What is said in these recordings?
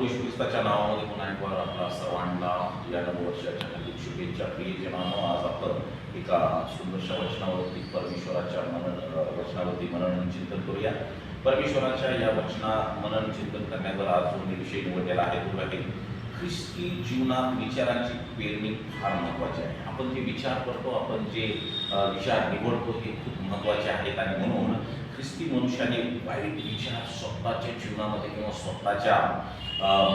येशू ख्रिस्ताच्या नावामध्ये पुन्हा एक वार आपला सर्वांना या नववर्षाच्या हार्दिक शुभेच्छा. प्रियजनांनो, आज आपण एका सुंदरशा वचनावरती परमेश्वराच्या वचनावरती मनन चिंतन करूया. परमेश्वराच्या या मनन चिंतन करण्यावर आज जो विषय निवडलेला आहे तो आहे ख्रिस्ती जीवनात विचारांची पेरणी फार महत्त्वाची आहे. आपण जे विचार करतो, आपण जे विचार निवडतो हे खूप महत्त्वाचे आहेत आणि म्हणून ख्रिस्ती मनुष्याने वाईट विचार स्वतःच्या जीवनामध्ये किंवा स्वतःच्या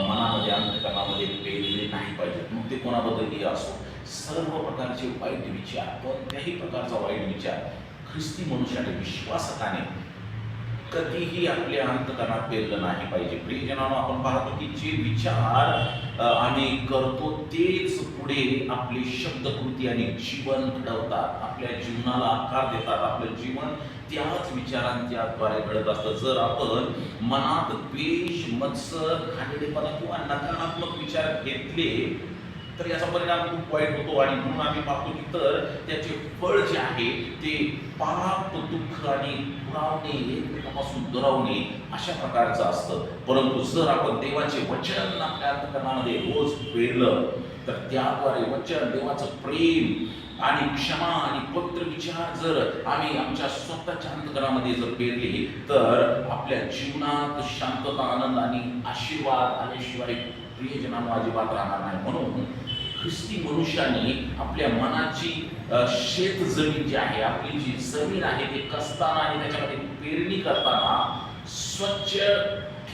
मनामध्ये अंतःकरणामध्ये पेरले नाही पाहिजेत. मग ते कोणाबद्दलही असो, सर्व प्रकारचे वाईट विचार, कोणत्याही प्रकारचा वाईट विचार ख्रिस्ती मनुष्याने विश्वासकाने कधीही आपल्या अंतःकरणात पेरलं नाही पाहिजे. प्रियजनांनो, आपण पाहतो की जे विचार आम्ही करतो तेच पुढे आपली शब्दकृती आणि जीवन घडवतात, आपल्या जीवनाला आकार देतात. आपलं जीवन त्याच विचारांच्याद्वारे घडत असतं. जर आपण मनात द्वेष, मत्सर, घाणेरडेपणा किंवा नकारात्मक विचार घेतले तर याचा परिणाम खूप वाईट होतो आणि म्हणून आम्ही पाहतो की तर त्याचे फळ जे आहे ते पाप, दुःख आणि पुरावणे, एकमेकांपासून दुरावणे अशा प्रकारचं असतं. परंतु जर आपण देवाचे वचन आपल्या अंतःकरणामध्ये रोज पेरलं तर त्याद्वारे वचन, देवाचं प्रेम आणि क्षमा आणि पवित्र विचार जर आम्ही आमच्या स्वतःच्या अंतःकरणामध्ये जर पेरले तर आपल्या जीवनात शांतता, आनंद आणि आशीर्वाद आल्याशिवाय प्रियजनांनो अजिबात राहणार नाही. म्हणून ख्रिस्ती मनुष्याने आपल्या मनाची शेत जमीन जी आहे, आपली जी जमीन आहे ते कसताना आणि त्याच्यामध्ये पेरणी करताना स्वच्छ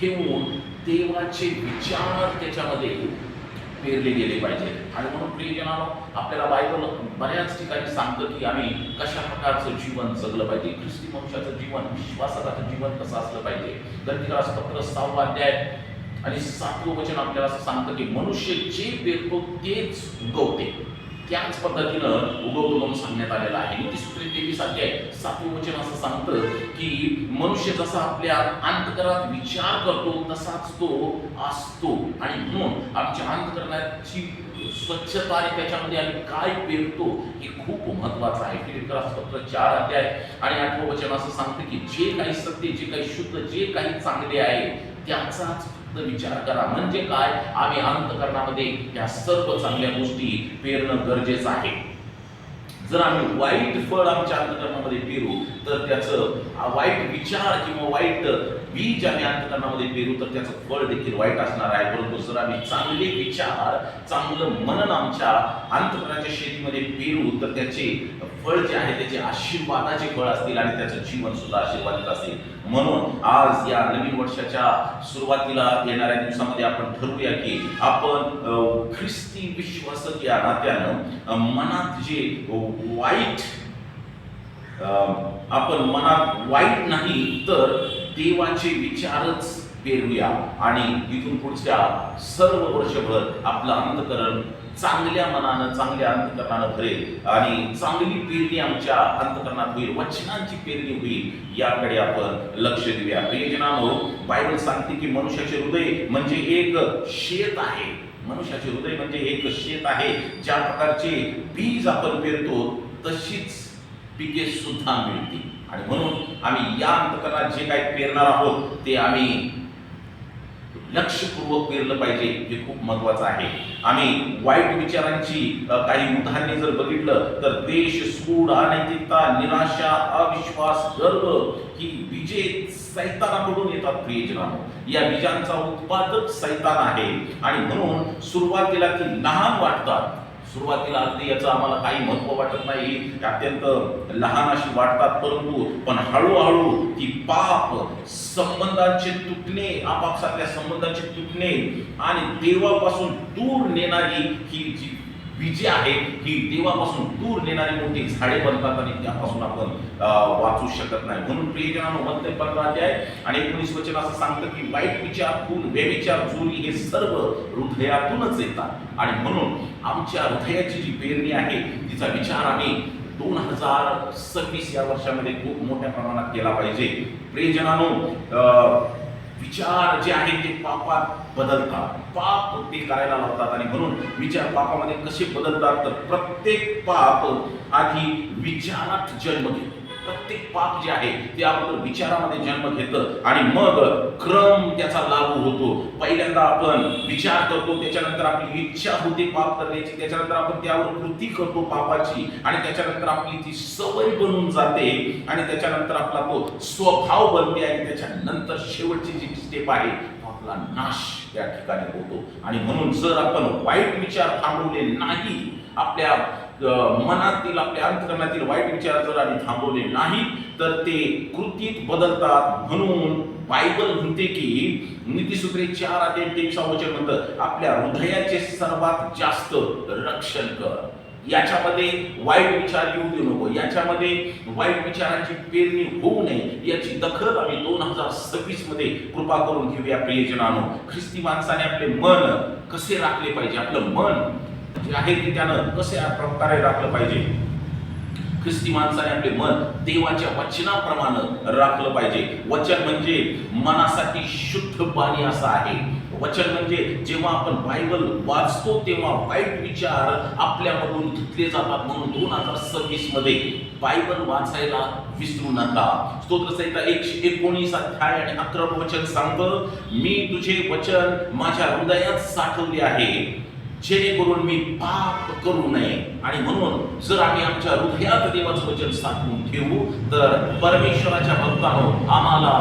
ठेवून देवाचे विचार त्याच्यामध्ये पेरले गेले पाहिजे. आणि म्हणून प्रियजनांनो, आपल्याला बायबल बऱ्याच ठिकाणी सांगतं की आम्ही कशा प्रकारचं जीवन जगलं पाहिजे. ख्रिस्ती मनुष्याचं जीवन, विश्वासाचं जीवन कसं असलं पाहिजे. गलतीकारास पत्र 6 अध्याय आणि 7वं वचन आपल्याला असं सांगतं की मनुष्य जे पेरतो तेच उगवते, त्याच पद्धतीनं उगवतो म्हणून सांगण्यात आलेलं आहे. नीतिसूत्रे 23 अध्याय 7वं वचन असं सांगतं की मनुष्य जसा आपल्या अंतःकरणात विचार करतो तसाच तो असतो. आणि म्हणून आमच्या अंतःकरणाची स्वच्छता आणि त्याच्यामध्ये आम्ही काय पेरतो हे खूप महत्वाचं आहे. फिलिप्पियस पत्र 4 अध्याय आणि 8वं वचन असं सांगतं की जे काही सत्य, जे काही शुद्ध, जे काही चांगले आहे त्याचाच विचार करा. म्हणजे काय, आम्ही अंतःकरणामध्ये या सर्व चांगल्या गोष्टी पेरणं गरजेचं आहे. जर आम्ही वाईट फळ आमच्या अंतःकरणामध्ये पेरू तर त्याचं वाईट विचार किंवा वाईट बीज आम्ही अंतःकरणामध्ये पेरू तर त्याचं फळ देखील वाईट असणार आहे. परंतु जर आम्ही चांगले विचार, चांगलं मनन आमच्या अंतःकरणाच्या शेतीमध्ये पेरू तर त्याचे फळ जे आहे त्याचे आशीर्वादाचे फळ असतील आणि त्याचं जीवन सुद्धा आशीर्वादित असेल. म्हणून आज या नवीन वर्षाच्या सुरुवातीला येणाऱ्या दिवसामध्ये आपण ठरवूया की आपण ख्रिस्ती विश्वासक या नात्यानं मनात जे वाईट, आपण मनात वाईट नाही तर देवाचे विचारच पेरूया आणि इथून पुढच्या सर्व वर्षभर आपलं अंतःकरण चांगल्या मनानं, चांगल्या अंतःकरणानं भरेल आणि चांगली पेरणी आमच्या अंतःकरणात होईल, वचनांची पेरणी होईल, याकडे आपण लक्ष देऊया. प्रियजनांनो, बायबल सांगते की मनुष्याचे हृदय म्हणजे एक शेत आहे. मनुष्याचे हृदय म्हणजे एक शेत आहे. ज्या प्रकारचे बीज आपण पेरतो तशीच पिके सुद्धा मिळतील. आणि म्हणून आम्ही या अंतःकरणात जे काही पेरणार आहोत ते आम्ही लक्षपूर्वक पेरलं पाहिजे. हे खूप महत्वाचं आहे. आम्ही वाईट विचारांची काही उदाहरणे जर बघितलं तर द्वेष, सूड, अनैतिकता, निराशा, अविश्वास, गर्व ही बीजे सैतानाकडून येतात. प्रियजनांनो, या बीजांचा उत्पादक सैतान आहे आणि म्हणून सुरुवातीला ती लहान वाटतात. सुरुवातीला अगदी याचं आम्हाला काही महत्व वाटत नाही, अत्यंत लहान अशी वाटतात. परंतु पण हळूहळू ती पाप, संबंधांचे तुटणे, आपापसातल्या संबंधांचे तुटणे आणि देवापासून दूर नेणारी ही जी बीजे आहे ही देवापासून दूर नेणारी मोठी झाडे बनतात आणि त्यापासून आपण वाचू शकत नाही. म्हणून प्रियजनांनो, मत्ती 15 अध्याय आणि 19 वचन असं सांगतं की वाईट विचार, खून, व्यभिचार, चोरी हे सर्व हृदयातूनच येतात. आणि म्हणून आमच्या हृदयाची जी पेरणी आहे तिचा विचार आम्ही 2026 या वर्षामध्ये खूप मोठ्या प्रमाणात केला पाहिजे. प्रियजनांनो, विचार जे आहे ते पापात बदलतात, पाप ते करायला लावतात. आणि म्हणून विचार पापामध्ये कसे बदलतात तर प्रत्येक पाप आधी विचारात जन्म घेतो. प्रत्येक पाप जे आहे ते अगोदर विचारामध्ये जन्म घेतं आणि मग क्रम त्याचा लागू होतो. पहिल्यांदा आपण विचार करतो, त्याच्यानंतर आपली इच्छा होते पाप करण्याची, त्याच्यानंतर आपण त्यावर कृती करतो पापाची आणि त्याच्यानंतर आपली ती सवय बनून जाते आणि त्याच्यानंतर आपला तो स्वभाव बनते आणि त्याच्यानंतर शेवटची जी स्टेप आहे आपला नाश त्या ठिकाणी होतो. आणि म्हणून जर आपण वाईट विचार थांबवले नाही, आपल्या मनातील आपल्या अंतःकरणातील वाईट विचार जर आम्ही थांबवले नाही तर ते कृतीत बदलतात. म्हणून बायबल म्हणते की नीतिसूत्रे 4:23 वचन म्हणतं, आपल्या हृदयाचे सर्वात जास्त रक्षण कर. याच्यामध्ये वाईट विचार येऊ देऊ नको, याच्यामध्ये वाईट विचारांची पेरणी होऊ नये, याची दखल आम्ही 2026 मध्ये कृपा करून घेऊया. प्रियजनांनो, ख्रिस्ती माणसाने आपले मन कसे राखले पाहिजे, आपलं मन जे आहे ते त्यानं कसे प्रकारे राखलं पाहिजे. ख्रिस्ती माणसाने आपले मन देवाच्या वचनाप्रमाणे राखलं पाहिजे. वचन म्हणजे मनासाठी शुद्ध पाणी असं आहे. वचन म्हणजे जेव्हा आपण बायबल वाचतो तेव्हा वाईट विचार आपल्यामधून धुतले जातात. म्हणून 2026 मध्ये बायबल वाचायला विसरू नका. स्तोत्रसंहिता 119 अध्याय आणि 11 वचन सांगतं, मी तुझे वचन माझ्या हृदयात साठवले आहे जेणेकरून मी पाप करू नये. आणि म्हणून जर आम्ही आमच्या हृदयात देवाचं वचन साठवून ठेवू तर परमेश्वराच्या भक्तांनो आम्हाला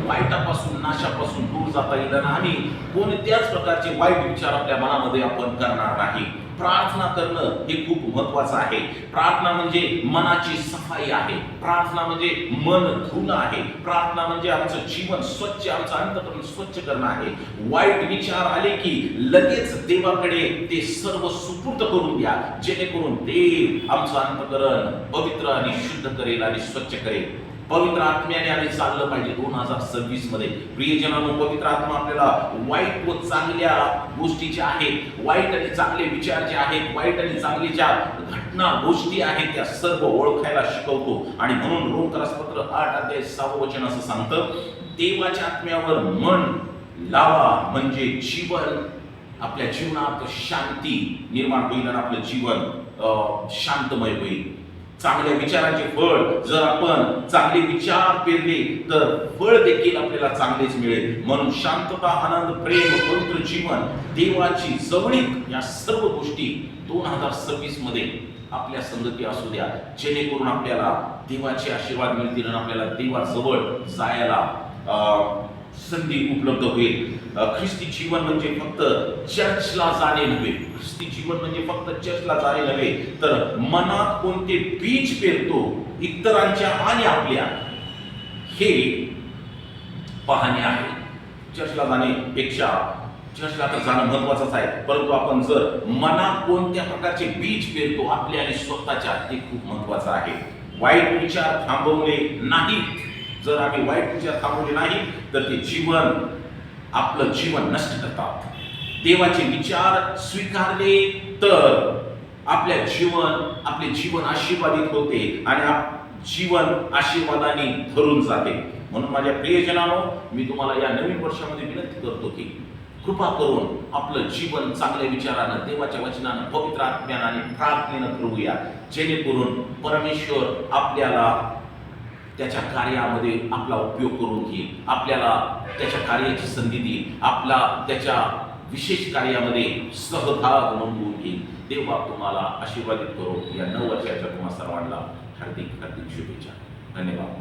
वाईटापासून नाशापासून दूर जाता येईल आणि आम्ही कोणत्याच प्रकारचे वाईट विचार आपल्या मनामध्ये आपण करणार नाही. प्रार्थना करणं हे खूप महत्वाचं आहे. प्रार्थना म्हणजे मनाची सफाई आहे. प्रार्थना म्हणजे मन धुणं आहे. प्रार्थना म्हणजे आमचं जीवन स्वच्छ, आमचं अंतःकरण स्वच्छ करणं आहे. वाईट विचार आले की लगेच देवाकडे ते सर्व सुपूर्द करून द्या, जेणेकरून देव आमचं अंतःकरण पवित्र आणि शुद्ध करेल आणि स्वच्छ करेल. पवित्र आत्म्याने आम्ही चाललं पाहिजे 2026 मध्ये. प्रियजनांनो, पवित्र आत्मा आपल्याला वाईट व चांगल्या गोष्टी ज्या आहेत, वाईट आणि चांगले विचार जे आहेत, वाईट आणि चांगली ज्या घटना गोष्टी आहेत त्या सर्व ओळखायला शिकवतो. आणि म्हणून रोमकरासपत्र 8:6 वचन असं सांगतं, देवाच्या आत्म्यावर मन लावा म्हणजे जीवन, आपल्या जीवनात शांती निर्माण होईल आणि आपलं जीवन शांतमय होईल. चांगल्या विचारांचे फळ जर आपण चांगले विचार पेरले तर फळ देखील आपल्याला चांगलेच मिळेल. म्हणून शांतता, आनंद, प्रेम, पवित्र जीवन, देवाची जवळीक या सर्व गोष्टी 2026 मध्ये आपल्या संगती असू द्या, जेणेकरून आपल्याला देवाचे आशीर्वाद मिळतील आणि आपल्याला देवाजवळ जायला संधी उपलब्ध होईल. ख्रिस्ती जीवन म्हणजे फक्त चर्चला जाणे नव्हे, ख्रिस्ती जीवन म्हणजे फक्त चर्चला जाणे नव्हे, तर मनात कोणते बीज पेरतो इतरांच्या आणि आपल्या, हे पाहणे आहे. चर्चला जाण्यापेक्षा चर्चला तर जाणं महत्वाचंच आहे, परंतु आपण जर मनात कोणत्या प्रकारचे बीज पेरतो आपल्या आणि स्वतःच्या, ते खूप महत्वाचं आहे. वाईट विचार थांबवणे नाही. जर आम्ही वाईट विचार थांबवले नाही तर ते जीवन, आपलं जीवन नष्ट करतात. देवाचे विचार स्वीकारले तर आपले जीवन आशीर्वादित होते आणि जीवन आशीर्वादाने भरून जाते. म्हणून माझ्या प्रियजनांनो, मी तुम्हाला या नवीन वर्षामध्ये विनंती करतो की कृपा करून आपलं जीवन चांगल्या विचारानं, देवाच्या वचनानं, पवित्र आत्म्यानं आणि प्रार्थनेनं करूया, जेणेकरून परमेश्वर आपल्याला त्याच्या कार्यामध्ये आपला उपयोग करून घेईल, आपल्याला त्याच्या कार्याची संधी देईल, आपला त्याच्या विशेष कार्यामध्ये सहभाग नोंदवून घेईल. देव बाप तुम्हाला आशीर्वादित करो. या 9 वर्षाच्या तुम्हा सर्वांना हार्दिक हार्दिक शुभेच्छा. धन्यवाद.